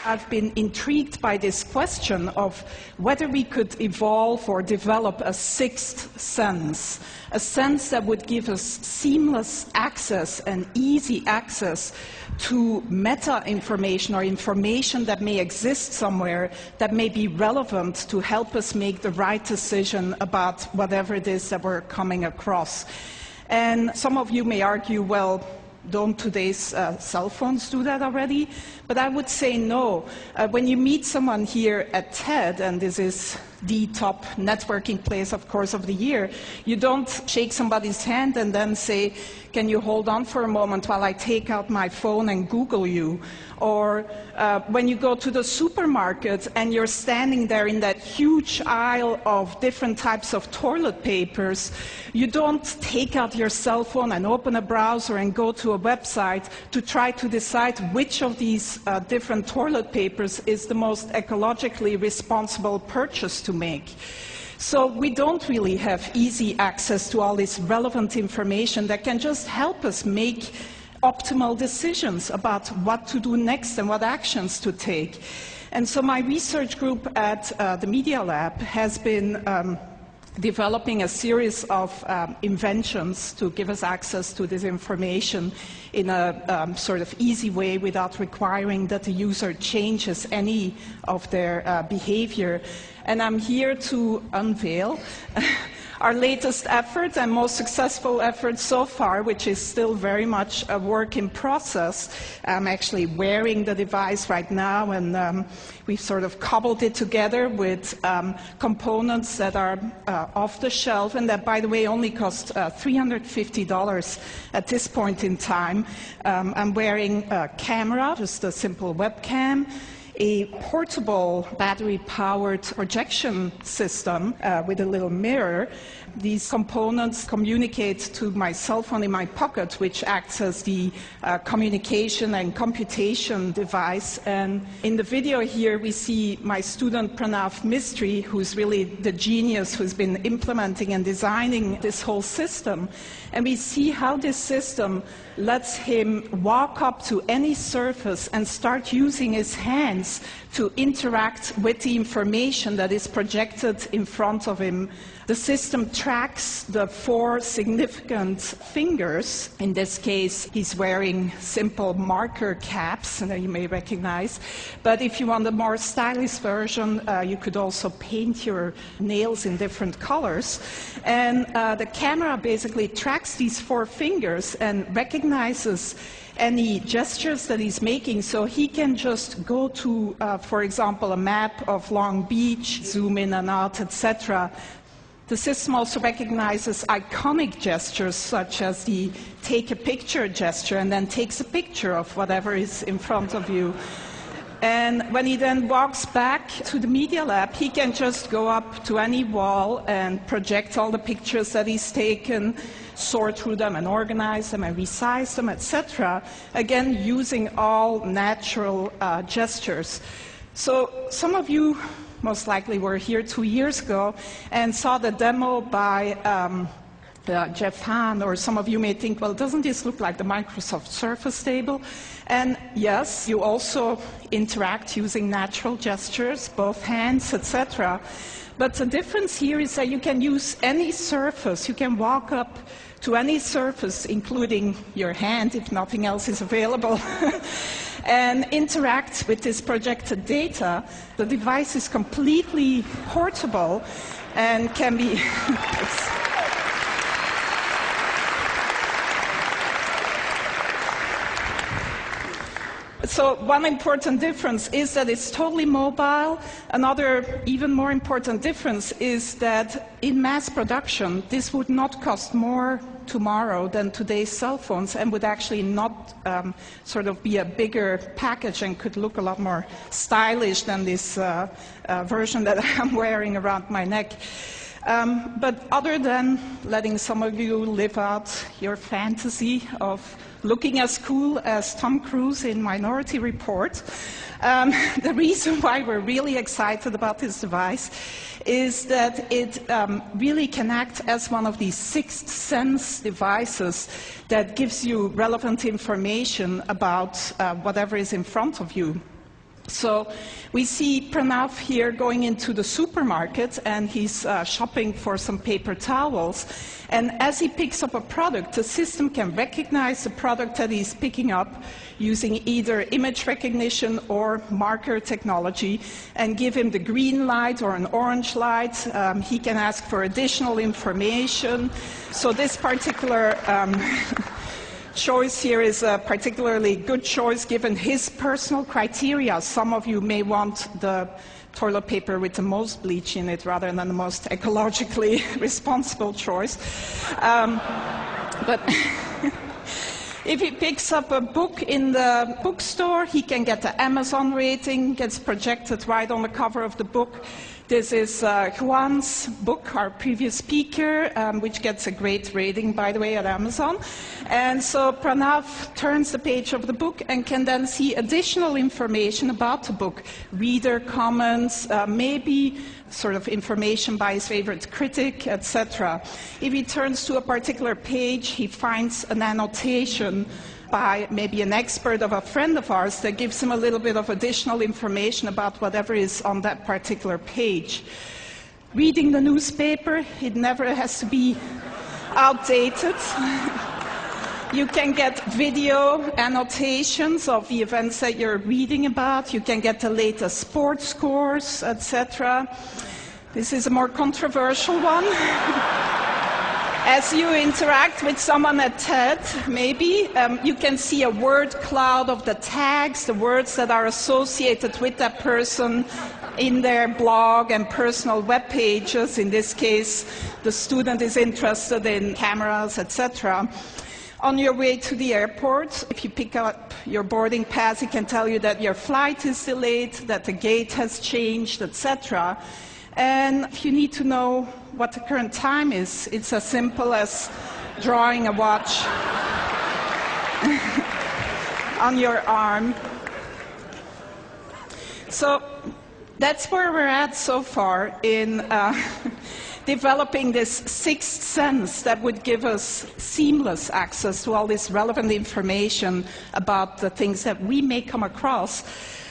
I've been intrigued by this question of whether we could evolve or develop a sixth sense, a sense that would give us seamless access and easy access to meta-information or information that may exist somewhere that may be relevant to help us make the right decision about whatever it is that we're coming across. And some of you may argue, well, don't today's cell phones do that already? But I would say no. When you meet someone here at TED, and this is the top networking place, of course, of the year, you don't shake somebody's hand and then say, can you hold on for a moment while I take out my phone and Google you? Or when you go to the supermarket and you're standing there in that huge aisle of different types of toilet papers, you don't take out your cell phone and open a browser and go to a website to try to decide which of these different toilet papers is the most ecologically responsible purchase to make. So we don't really have easy access to all this relevant information that can just help us make optimal decisions about what to do next and what actions to take. And so my research group at the Media Lab has been developing a series of inventions to give us access to this information in a sort of easy way without requiring that the user changes any of their behavior. And I'm here to unveil our latest effort and most successful effort so far, which is still very much a work in process. I'm actually wearing the device right now, and we've sort of cobbled it together with components that are off the shelf, and that, by the way, only cost $350 at this point in time. I'm wearing a camera, just a simple webcam, a portable battery-powered projection system with a little mirror. These components communicate to my cell phone in my pocket, which acts as the communication and computation device. And in the video here, we see my student Pranav Mistry, who's really the genius who's been implementing and designing this whole system. And we see how this system lets him walk up to any surface and start using his hands to interact with the information that is projected in front of him. The system tracks the 4 significant fingers. In this case, he's wearing simple marker caps that you may recognize. But if you want a more stylish version, you could also paint your nails in different colors. And the camera basically tracks these 4 fingers and recognizes any gestures that he's making, so he can just go to, for example, a map of Long Beach, zoom in and out, etc. The system also recognizes iconic gestures, such as the take a picture gesture, and then takes a picture of whatever is in front of you. And when he then walks back to the Media Lab, he can just go up to any wall and project all the pictures that he's taken, sort through them and organize them and resize them, etc. Again, using all natural gestures. So some of you most likely were here 2 years ago and saw the demo by Jeff Hahn, or some of you may think, well, doesn't this look like the Microsoft Surface table? And yes, you also interact using natural gestures, both hands, etc. But the difference here is that you can use any surface. You can walk up to any surface, including your hand, if nothing else is available, and interact with this projected data. The device is completely portable and can be... So one important difference is that it's totally mobile. Another even more important difference is that in mass production, this would not cost more tomorrow than today's cell phones, and would actually not sort of be a bigger package and could look a lot more stylish than this version that I'm wearing around my neck. But other than letting some of you live out your fantasy of looking as cool as Tom Cruise in Minority Report, the reason why we're really excited about this device is that it really can act as one of these sixth sense devices that gives you relevant information about whatever is in front of you. So we see Pranav here going into the supermarket, and he's shopping for some paper towels. And as he picks up a product, the system can recognize the product that he's picking up using either image recognition or marker technology and give him the green light or an orange light. He can ask for additional information. So this particular choice here is a particularly good choice given his personal criteria. Some of you may want the toilet paper with the most bleach in it rather than the most ecologically responsible choice. But if he picks up a book in the bookstore, he can get the Amazon rating, gets projected right on the cover of the book. This is Juan's book, our previous speaker, which gets a great rating, by the way, at Amazon. And so Pranav turns the page of the book and can then see additional information about the book, reader comments, maybe sort of information by his favorite critic, etc. If he turns to a particular page, he finds an annotation by maybe an expert of a friend of ours that gives him a little bit of additional information about whatever is on that particular page. Reading the newspaper, it never has to be outdated. You can get video annotations of the events that you're reading about. You can get the latest sports scores, etc. This is a more controversial one. As you interact with someone at TED, maybe, you can see a word cloud of the tags, the words that are associated with that person in their blog and personal web pages. In this case, the student is interested in cameras, etc. On your way to the airport, if you pick up your boarding pass, it can tell you that your flight is delayed, that the gate has changed, etc. And if you need to know what the current time is, it's as simple as drawing a watch on your arm. So that's where we're at so far in developing this sixth sense that would give us seamless access to all this relevant information about the things that we may come across.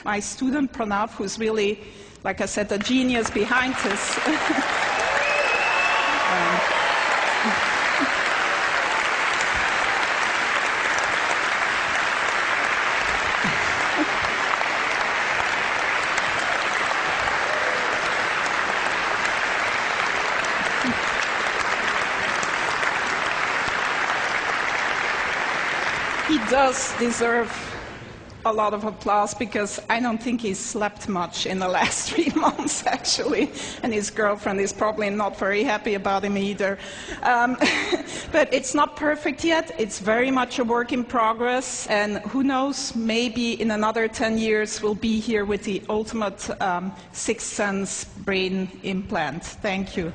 My student Pranav, who's really, like I said, the genius behind this. He does deserve a lot of applause because I don't think he's slept much in the last 3 months, actually, and his girlfriend is probably not very happy about him either. But it's not perfect yet. It's very much a work in progress, and who knows, maybe in another 10 years we'll be here with the ultimate sixth sense brain implant. Thank you.